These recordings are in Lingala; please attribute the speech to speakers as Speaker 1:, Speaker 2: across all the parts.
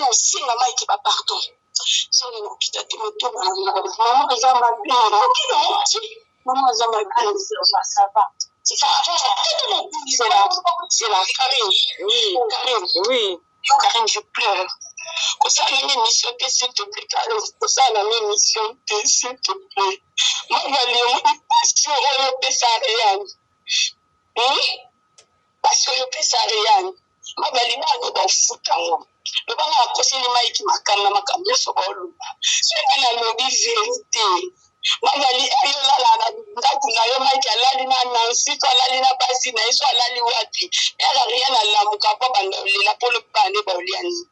Speaker 1: na osenga maiki bapardon soki nakita te motema mama eza mabele maman aza mabele ça va. C'est la Karine. Oui, Karine. Oui. Karine, je pleure. Comme ça, la même émission, s'il te plaît, Karine. Comme ça, la même émission, s'il te plaît. Moi, je vais aller, on est pas sûr, on peut s'arrêter. Parce que je peux s'arrêter. Moi, je vais aller dans le foot. Le banga akoseli maiki makamba makambo nyonso baoluba soki na lobi vérité mavali ayolala na ndako na yo maiki alali na nansi to alali na basi na ye so alali wapi ere rien alamuka mpo bandolela mpo lobane baoliani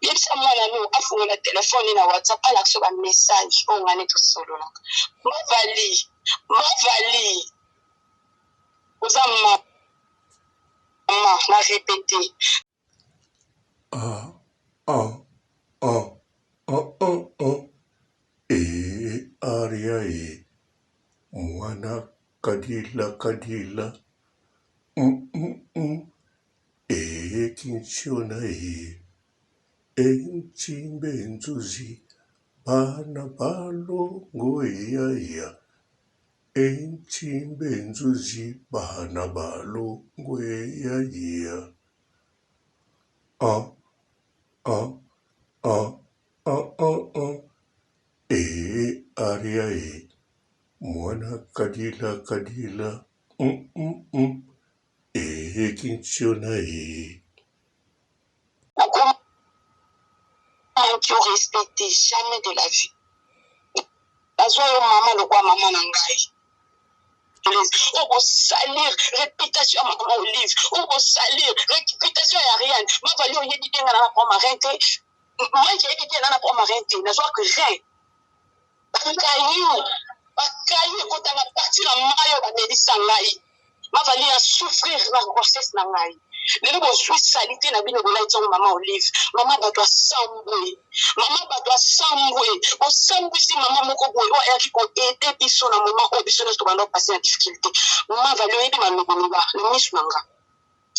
Speaker 1: yebisa mwana no afungola telefone na whatsapp alakso bamessage oyo ngani tosololaka mavali oza mama na répété
Speaker 2: Aria mwana kadila kinshona enchimbe nzuzi bana balo ngoya enchimbe nzuzi bana balo ngoya aria mwana kadila kinshona
Speaker 1: qui ont respecté jamais de la vie. Azwa maman le quoi maman nangai. On va salir réputation à maman Olive. On va salir réputation à Ariane. Ma valeur y est dit dans la pomme arrêté. Moi j'ai dit dans la pomme arrêté. N'azwa que rien. Bakayi quand on a parti la maillot à Mélissa Ngai. Ma valeur a souffrir la grossesse nangai. Les gens ont salité na bino bola ito maman Olive. Maman ba doit sambouer. Maman ba doit sambouer. O sambouer si maman moko boye o eki ko aider biso na moment o biso to bando passer en difficulté. Maman va le aider malobonoba, le mismanga.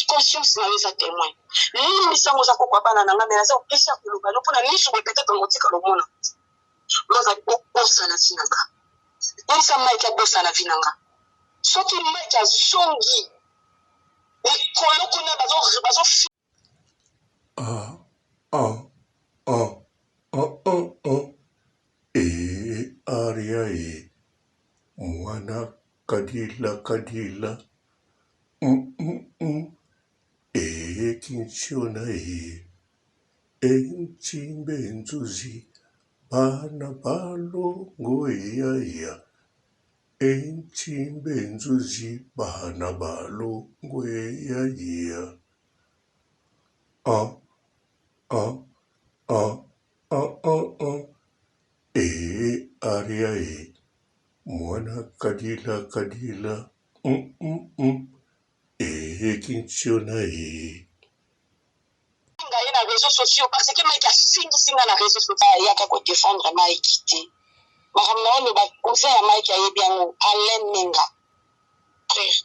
Speaker 1: Conscience na les témoin. Ni misango za kokwa bana na ngamela za opesa koloba no pona nisu ko peut-être motika lo mona. Loza bossa na sinanga. Yesa maika bossa na vinanga. Soki maika zongi
Speaker 2: aria mwana kadila kinshona enchimbe nzuzi bana balo ngoya enchimbe nzuzi bana balo ngoya aria mwana kadila kinshona
Speaker 1: ngai na réseaux sociaux parce que Mike a singa na réseaux sociaux ya ka ko défendre Mike ti makamna ono ba conseil ya Mike ya yebiango Alain Menga frère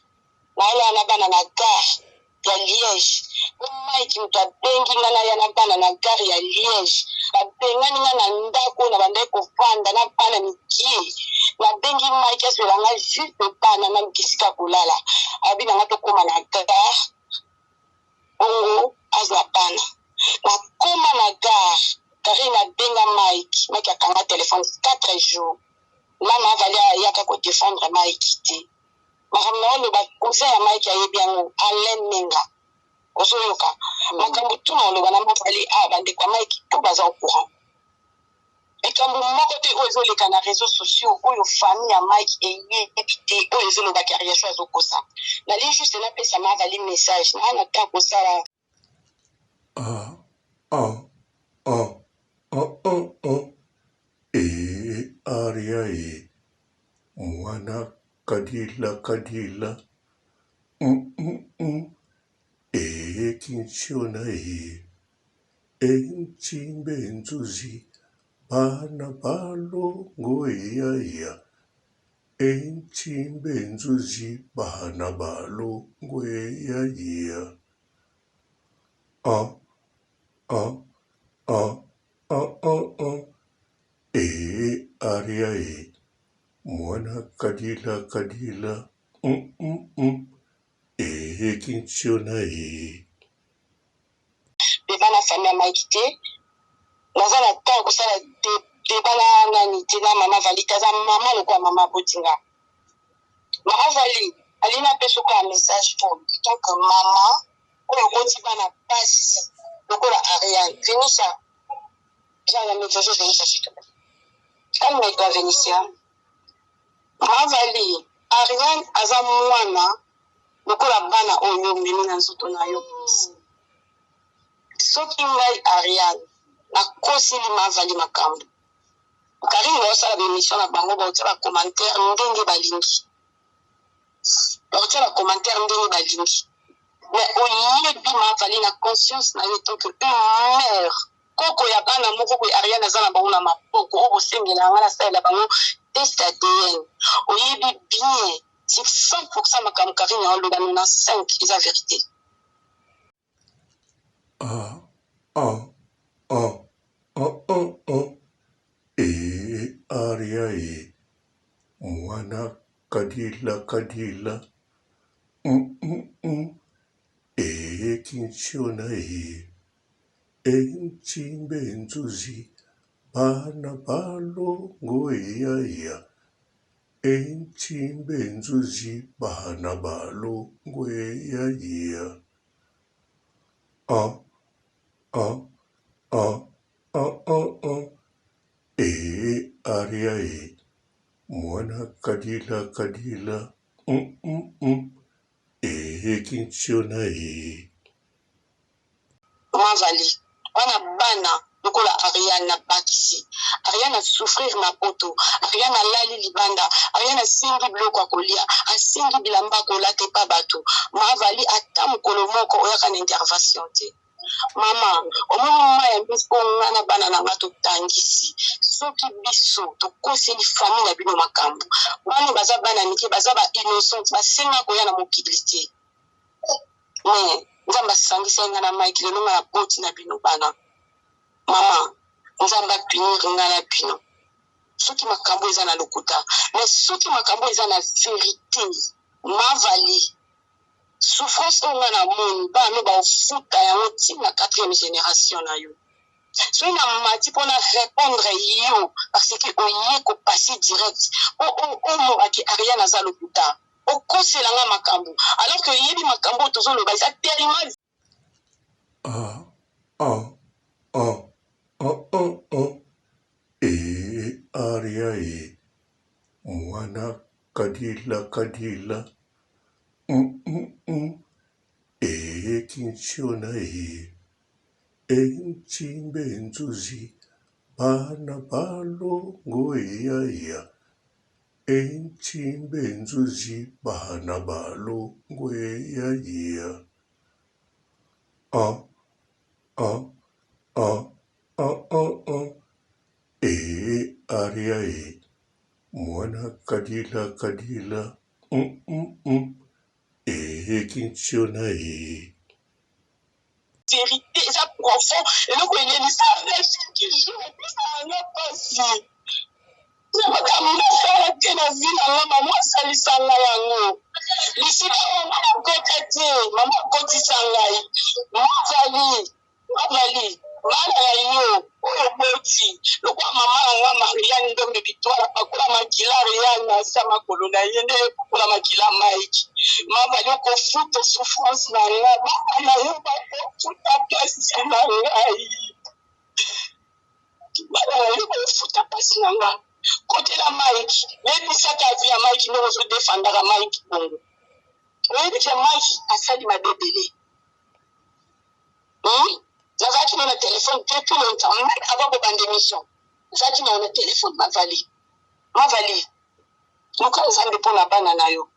Speaker 1: na ala na bana na gare ya Liège Mike mtu abengi ngana ya na bana na gare ya Liège abengani ngana ndako na bandai ko fanda na bana mikie na bengi Mike asela nga juste bana na mkisika kulala abina ngato koma na gare ongo azapana na koma na gare Karine abenga Mike akanga téléphone 4 jours mama valia yaka ko défendre Mike ti makamna ono ba conseil ya Mike ya yebiango Alain Menga osoyoka makambo tuna oloba na mavali bande kwa Mike to baza au courant ekambo moko te oyo ezoleka na réseaux sociaux oyo famille ya Mike eyebite oyo ezoloba carrière cho azokosa nali juste napesa mavali message na ana ta kosala
Speaker 2: aria mwana kadila kinshona enchimbe nzuzi bana balo ngoya enchimbe nzuzi bana balo ngoya ah, ah, ah, ah, ah. Aria mwana kadila kadila. Kinchiona
Speaker 1: bana famille ya Mike te naza na temps kosala débat na nani te na mama Vali te aza mama lokola mama botinga mama Vali alina apesa okola message pour tant que mama oyo okoti bana pasi lokola Ariane Vénitia eza na message Vénitia chito calme-toi Vénitia mama Vali Ariane aza mwana lokola bana oyo memi na nzoto na yo soki ngai Ariane nakosili mavali makambo Karine baosala bémission na bango baotia bacommentaire ndenge balingi mais oyebi mavali na conscience na ye tant que une mère koko ya bana moko boye Ariane aza na bango na maboko oyo bosengela yanga nasalela bango test ADN oyebi bien si 100% makambo Karine aolobano na 5 eza vérité
Speaker 2: Aria mwana kadila kadila. Kinchiona enchimbe nzuzi bana balongo iya enchimbe nzuzi bana balongo iya Aria mwana kadila kadila. Kinchiona
Speaker 1: mavali wana bana lokola Ariane na bakisi Ariane a souffrir na poto Ariane alali libanda Ariane asengi biloko ya kolia asengi bilamba kolata epa bato mavali ata mokolo moko oyaka na intervention te mama omoma ya mbisi mpo nga na bana na nga totangisi soki biso tokoseli famille na bino makambo bana baza bana mike baza ba innocente basenga koya na mokili te mais nzambe asangisa nga na Mike lelo nga na boti na bino bana mama nzambe apinir nga na bino soki makambo eza na lokuta mais soki makambo eza na vérité mavali souffrance oyo nga na moni bana baofuta yango ntina 4e génération na yo soki na mati mpona répondre yo parce que oye kopasi direct omobaki Ariane aza lokuta okoselanga makambo alors que yebi makambo tozoloba eza tellement
Speaker 2: Aria mwana kadila kadila. Kinchiona enchimbe nzuzi bana balongo iya enchimbe nzuzi bana balongo iya Aria mwana kadila kadila. Kinchiona
Speaker 1: vérité eza profond eloko elelisa refiki jour epesa yanga mpasi na makambo nasala te na vi nanga mama asalisa ngai yango lisika mama nakota te mama akotisa ngai mavali bana ya yo oyo boti lokwa mama yanga Mariane ndombe bitwala pakola makila Ariane na sa makolo na ye nde pakola makila Mike mavali okofuta souffrance na nga bana na yo bakofuta pasi na ngai bana na yo bakofuta pasi na nga kotela Mike yebisaka vi ya Mike ndenge ozodefandaka Mike bongo oyebi ke Mike asali mabebele nazalaki na telefone depuis longtemps même avant kobanda émission nazalaki na telefone mavali loka nzambe mpona bana na yo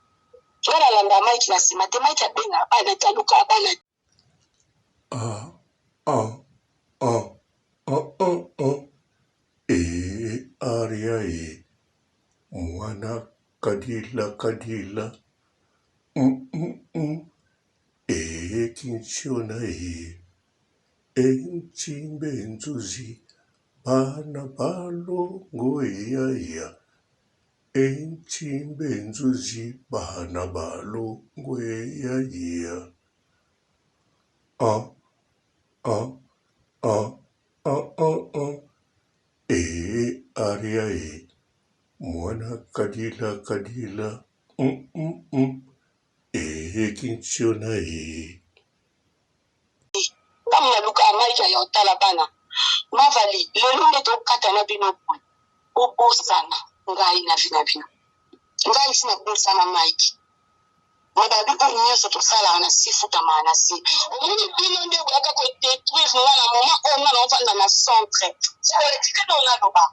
Speaker 1: nga nalanda Mike na nsima te Mike abenga bana te aluka bana
Speaker 2: Aria mwana kadila kadila. Kinchiona enchimbe nzuzi bana balongo yaya enchimbe nzuzi bana balongo yaya ah ah ah ah ah ah aria mwana kadila kadila kinchona
Speaker 1: kama naluka amaika ya otala bana mavali lelo nde tokata na bino boye obosana ngai na vi na bino ngai esi nabosana maiki mababi oyo nyonso tosalaka na si futama na si omoni bino nde boyaka kodétruire nga na moma oyo nga na ofanda na centre etikana ona loba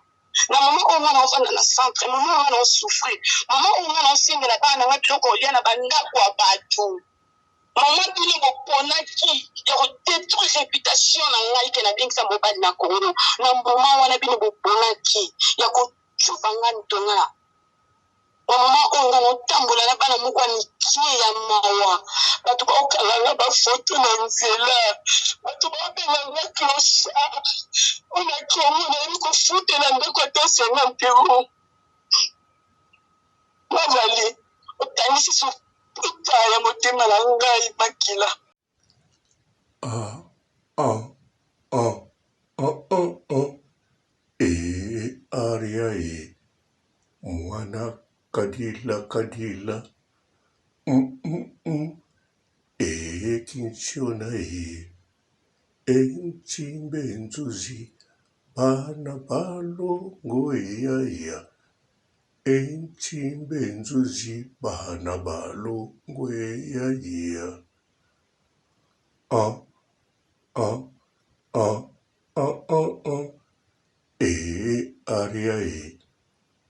Speaker 1: na moma oyo nga na ofanda na centre moma oyo nga na osouffrir moma oyo nga na osengela bana na nga biloko olia na bandako ya bato mama bino boponaki ya kodétruire réputation na ngai ke nabengisa mobali na kongo na mboma wana bino boponaki ya kocuba nga ntonga mama oyo nga naotambola na bana moko ya mikie ya mawa bato baokanganga bafoto na nzela bato baobenganga clochard oyo na kongo nayebi kofutela ndako ata 50 euro mavali otangisi ya motema na ngai makila
Speaker 2: aria mwana kadila kadila kinchona enchimbe nzuzi bana balongo yaya enchimbe nzuzi bana balongo yaya aria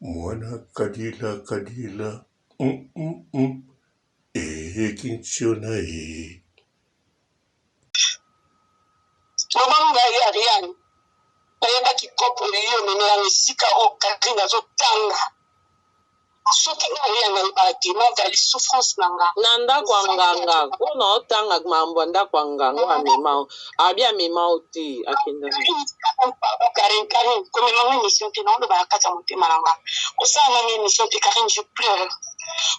Speaker 2: mwana kadila kadila kinchona
Speaker 1: lobanga ngai ariane nayebaki kopo liyo memelanga esika oyo Catherine azotanga soki ngai ya nayebaki mavali souffrance na nga
Speaker 3: na ndako ya nganga kuna otanga mambo ya ndako ya nganga amema abi amema te akenda
Speaker 1: Karine komemanga émission te naoloba na kati ya motema na nga kosala nanga émission te Karine je pleure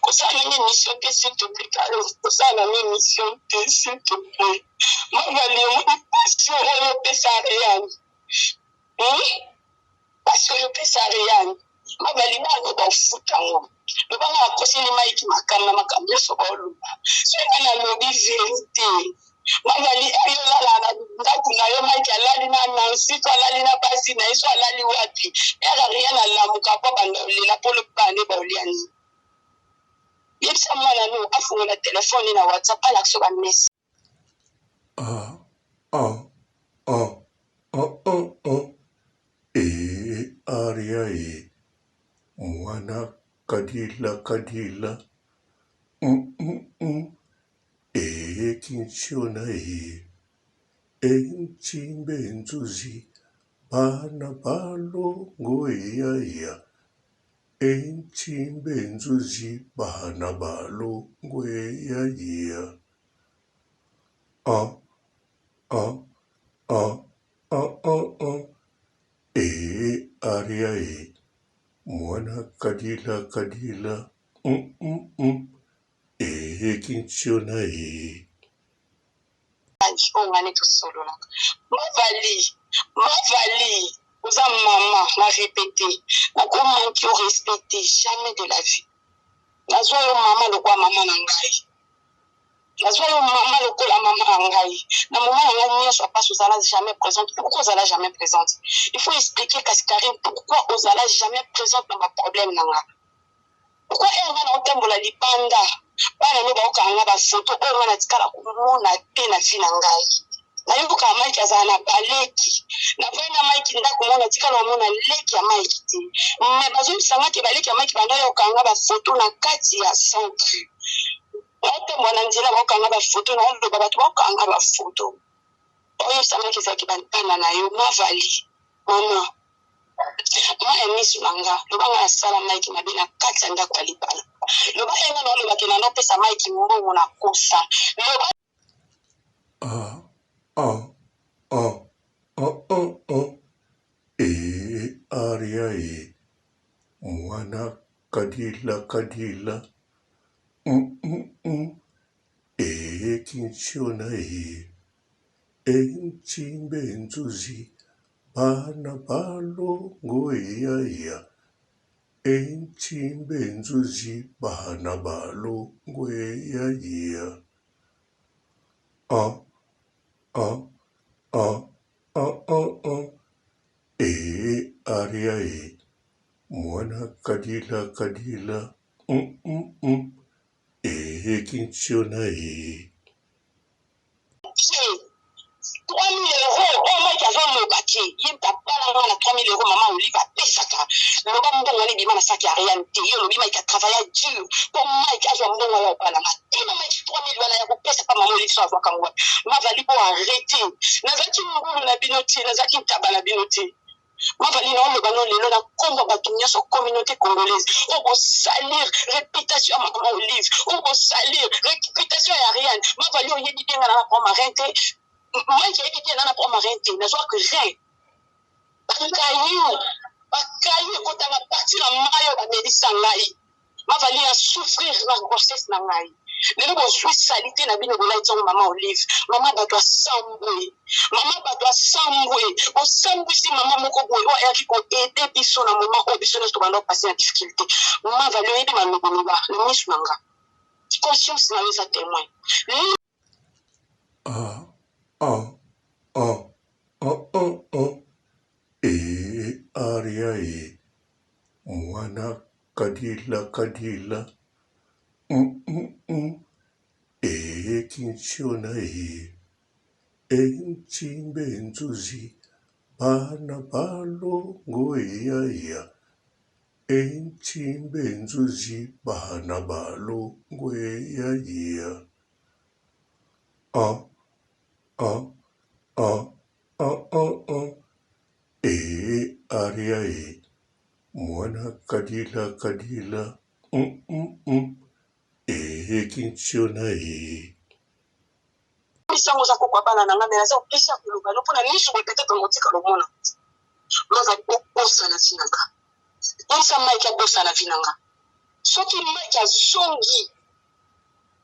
Speaker 1: kosala nanga émission te s'il te plaît Karine kosala nanga émission te s'il te plaît mavali omoni pasi oyo opesa reyani pasi oyo opesa reyani mavali bano baofuta ngo lobanga bakoseli maiki makambo na makambo nyonso baoloba soki nalobi verité mavali ayolala na ndako na yo maiki alali na nansi to alali na basi na ye so alali wapi yaka ria na lamuka mpo bandolela mpo loba nde baoliani yebisa mwana no afungola telefone na whatsapp alakisa bamesi
Speaker 2: aria mwana kadila kadila kinchona enchimbe nzuzi bana balongo yaya enchimbe nzuzi bana balongo yaya aria mwana kadila kadila kinchona
Speaker 1: oyo ngani tosololaka mavali oza mama na répété nakomanki o respecté jamais de la vie nazwa yo mama lokola mama na ngai nazwa yo mama lokola mama na ngai na moma na ngai nyonso apasi ozala jamais présente pourquoi ozala jamais présente il faut expliquer kasi Karine pourquoi ozala jamais présente na baproblème na nga pourquoi nga na otambola libanda bana no baokanga bafoto oyo nga natikala komona te na vi na ngai nayoka maiki azala na baleki navai na maiki ndako mona tikala omona leki ya maiki te me bazomisangaki baleki ya maiki banda yokanga bafoto na kati ya centre naotambola na nzela baokanga bafoto naoloba bato baokanga bafoto oyosamaki ezalaki bantana na yo mavali mama ya misu na nga lobanga nasala maiki mabe na kati ya ndako ya libala loba yenga naolobaki na nopesa maiki mbongo na kosa loba
Speaker 2: aria e mwana kadila kadila kinshona enchimbe nzuzi bana balo ngoyaya enchimbe nzuzi bana balo ngoyaya aria e mwana kadila kadila kinshona
Speaker 1: 3 000 euros, au moins qu'il y avait un bâti. Il y a pas 3 000 euros, maman, Olive a payé ça. Le bon bon, on est bien, ça qui a rien été. Le bima qui a travaillé dur. Pour moi, qui a joué un bon, on a pas la main. Et maman, 3 000 euros, on a payé ça, pas maman, Olive, ça va comme moi. Ma valide pour arrêter. Nazaki Mungu na binoté, Nazaki Taba na binoté. Ma valide, on le banon, les lois, comme batunia sur communauté congolaise. On va salir réputation à maman Olive. On va salir réputation à Ariane. Ma valide, on y est bien dans la pomme arrêtée. Moi, j'ai dit dans la pomme arrêtée. N'a pas que rien. Bakayu quand on a parti la maille à Mélissa Ngai. Ma valide a souffrir la grossesse Ngai. Les gens ont salité na bino bola itong maman Olive. Maman ba doit s'embrouiller. Maman ba doit s'embrouiller. On s'embrouille si maman moko boye. On est qui ko aider biso na moment où biso to bando passer en difficulté. Maman va lui aider maman bonoba. Le miss nanga. Conscience na les témoins.
Speaker 2: aria e mwana kadila kadila kinshona enchimbe nzuzi bana balo ngoyaya enchimbe nzuzi bana balo ngoyaya aria e mwana kadila kadila kinshona
Speaker 1: Misango za kokwa bana nanga mais ça opesa kuluba no pona nisu peut-être ngotika lomona. Maza bosa na sinanga. Isa maika bosa na vinanga. Soki maika zongi.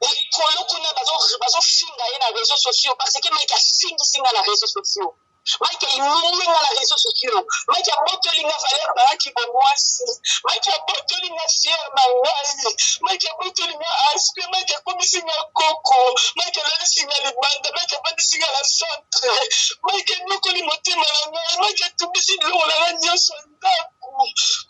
Speaker 1: Et kolokuna bazo finga na réseaux sociaux parce que maika singa na réseaux sociaux. Maika ininga na réseaux sociaux. Maika botolinga valeur ba ki bomwasi. Maika botolinga fier mangasi. Maika botolinga aspect maika komisinga koko. Maika la singa le banda, maika bandi singa la centre. Maika nokoli motema na ngai. Maika tubisi lo la nyoso ndaku.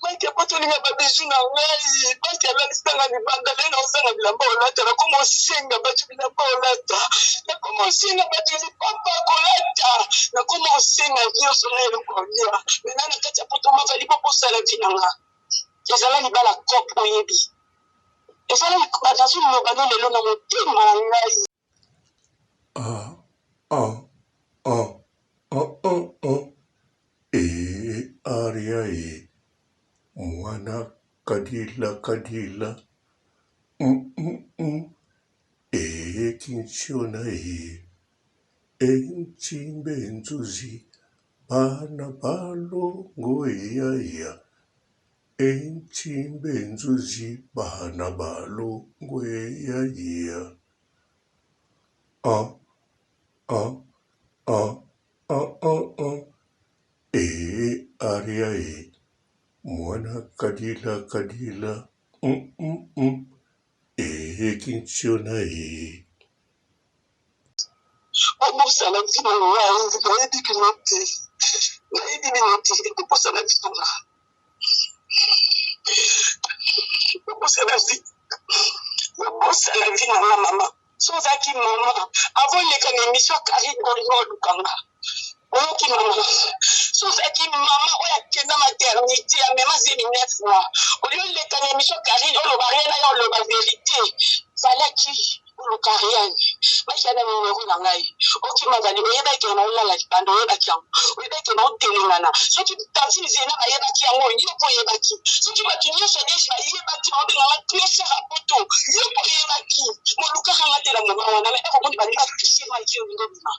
Speaker 1: Maika botolinga ba beju na ngai. Maika la singa le banda le na osanga bilamba olata na komo singa batu bilamba olata. Na komo singa batu papa kolata. Na komo singa nyoso lelo kolia. Mena na kati ya poto mavali popo sala vinanga. Ezala libala kopo yebi. Ezala badazu lobano lelo na motema na ngai.
Speaker 2: aria e mwana kadila kadila kinshona enchimbe nzuzi bana balo ngoyaya enchimbe nzuzi bana balo ngoyaya aria e mwana kadila kadila kinshona
Speaker 1: Obusa na vino ngai. Nayebi kinote. Nayebi binote. Obusa na vino ngai. Obusa na vino ngai mama. Sozaki mama. Avant les émission Karine Oriol Lukanga. Oyoki mama. Sozaki mama oya kenda maternité ya mema 9 mois. Oyo les émission Karine oloba rien na oloba vérité. Falaki Olukariani. Machana numéro na ngai. Oki mazali oyeba ke na olala libando oyeba kiango. Oyeba ke na otelengana. Soki tanti zena ayeba kiango yoko oyeba ki. Soki batunyo shadeshi ayeba ki obenga wa pressure rapoto. Yoko oyeba ki. Moluka hanga tela mama wana me eko mundi bali ba toucher ma ki olingo bima.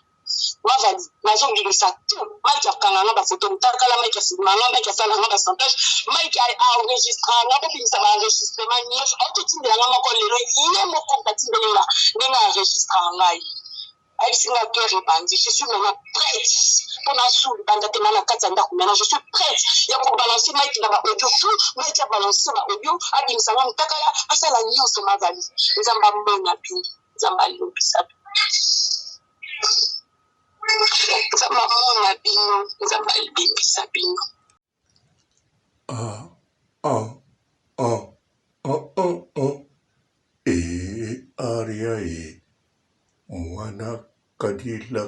Speaker 1: mavali nazongilisa tout mike akanganga bafoto mutakala mike asimanga mike asalanga basantage mike aenregistranga bobimisa baenregistrement nyonso autotindelanga moko lelo ye moko batindelela ndenge aenregistranga ngai ayisinga guerre ebandi je suis maintenant prête mpona asuli banda te mana kati ya ndako maintenant je suis prête ya kobalanse mike na baaudio tout mike abalanse baaudio abimisanga mutakala asala nyonso mavali nzambe amona bino nzambe alobisa nzambe amona bino nzambe alibebisa bino
Speaker 2: Aria mwana kadila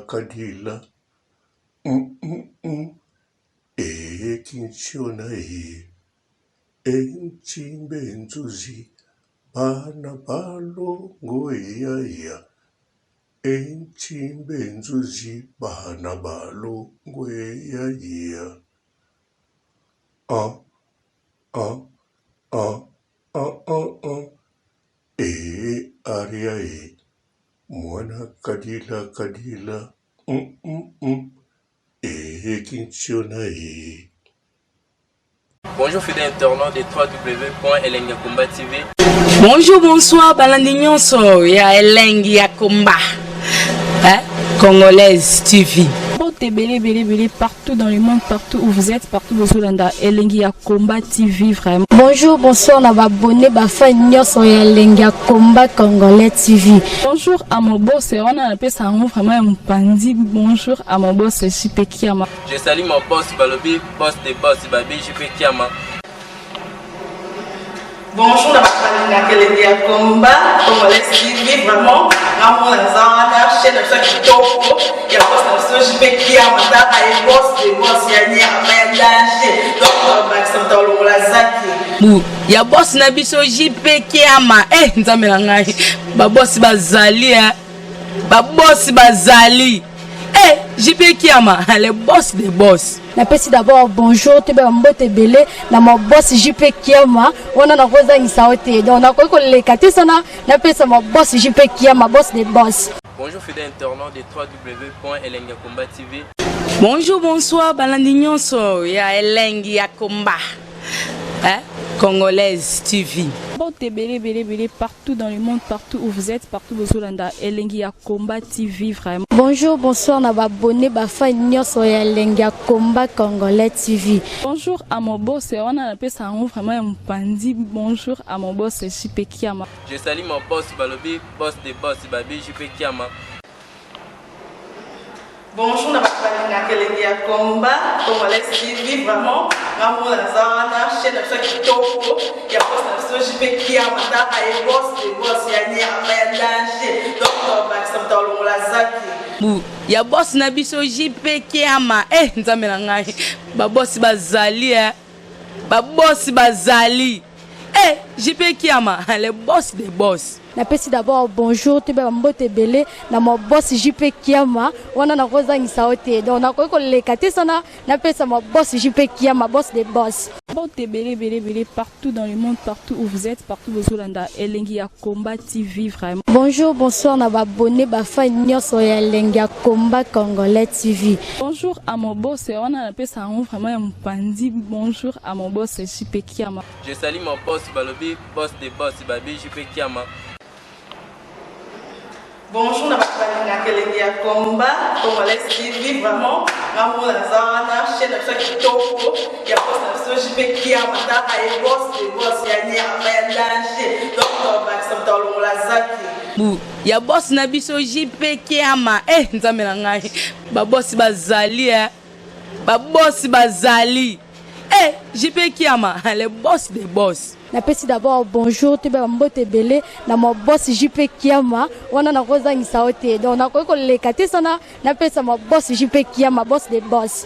Speaker 2: kinshona enchimbe nzuzi bana balongo ya enchimbe nzuzi bana balongo ya aria mwana kadila kinshona
Speaker 4: Bonjour fidèles internautes de www.elengiakomba TV.
Speaker 5: Bonjour, bonsoir, balandi nyonso ya Elengi ya Komba, Congolaise TV.
Speaker 6: Belé partout dans le monde, partout où vous êtes, partout où vous êtes, Elengi ya Komba TV vraiment.
Speaker 7: Bonjour, bonsoir, on va abonner bafa nyonso ya Elengi ya Komba Congolais TV.
Speaker 6: Bonjour à mon boss, on a appelé ça vraiment un pandi. Bonjour à mon boss, JP Kiama.
Speaker 4: Je salue mon boss Balobi, boss des boss Babi, JP Kiama.
Speaker 3: Bonjour, la Elengi ya Komba Congolais TV vraiment. Ramon Lazana, chaîne de ça qui topo, il y a pas de JP Kiama, et boss des boss, il y a rien danger. Donc, on va accepter le Lazaki.
Speaker 5: Ya boss na biso JP Kiama, nzambe na ngai, ba boss bazali, ba boss bazali. JP Kiama, le boss des boss.
Speaker 7: Napesi d'abord bonjour, te mbote belé na mon boss JP Kiama, on a rosa insaote. Donc na ko lekate sana, napesa mon boss JP Kiama, boss des boss.
Speaker 4: Bonjour fidèles internautes de www.elengiakomba TV.
Speaker 5: Bonjour, bonsoir, balandi nyonso ya Elengi ya Komba, Congolaise TV.
Speaker 6: Belé partout dans le monde, partout où vous êtes, partout où vous êtes, Elengi ya Komba TV vraiment.
Speaker 7: Bonjour, bonsoir, on va abonner bafa nyonso ya Elengi ya Komba Congolais TV.
Speaker 6: Bonjour à mon boss, on a appelé ça vraiment un pandi. Bonjour à mon boss, JP Kiama.
Speaker 4: Je salue mon boss Balobi, boss des boss Babi, JP Kiama.
Speaker 3: Bonjour, la Elengi ya Komba Congolais TV vraiment. Ramon Lazana, chaîne de ça qui topo, il y a pas de JP Kiama, et boss des boss, il y a rien danger. Donc, on va accepter le Lazaki.
Speaker 5: Ya boss na biso JP Kiama, nzambe na ngai, ba boss bazali, ba boss bazali. JP Kiama, le boss des boss.
Speaker 7: Napesi d'abord bonjour, te mbote belé na mon boss JP Kiama, on a rosa insaote. Donc na ko lekate sana, napesa mon boss JP Kiama, boss des boss.
Speaker 6: Belé partout dans le monde, partout où vous êtes, partout où vous êtes, Elengi ya Komba TV vraiment.
Speaker 7: Bonjour, bonsoir, on va abonner bafa nyonso ya Elengi ya Komba Congolais TV.
Speaker 6: Bonjour à mon boss, on a appelé ça vraiment un pandi. Bonjour à mon boss, JP Kiama.
Speaker 4: Je salue mon boss Balobi, boss des boss Babi, JP Kiama.
Speaker 3: Bonjour, la Elengi ya Komba Congolais TV vraiment. Ramon Lazana, chaîne de ça qui topo, il y a pas de JP Kiama, et boss des boss, il y a rien danger. Donc, on va accepter le Lazaki.
Speaker 5: Ya boss na biso JP Kiama, nzambe na ngai, ba boss bazali, ba boss bazali. JP Kiama, le boss des boss.
Speaker 7: Napesi d'abord bonjour, te mbote belé na mon boss JP Kiama, on a rosa insaote. Donc na ko lekate sana, napesa mon boss JP Kiama, boss des boss.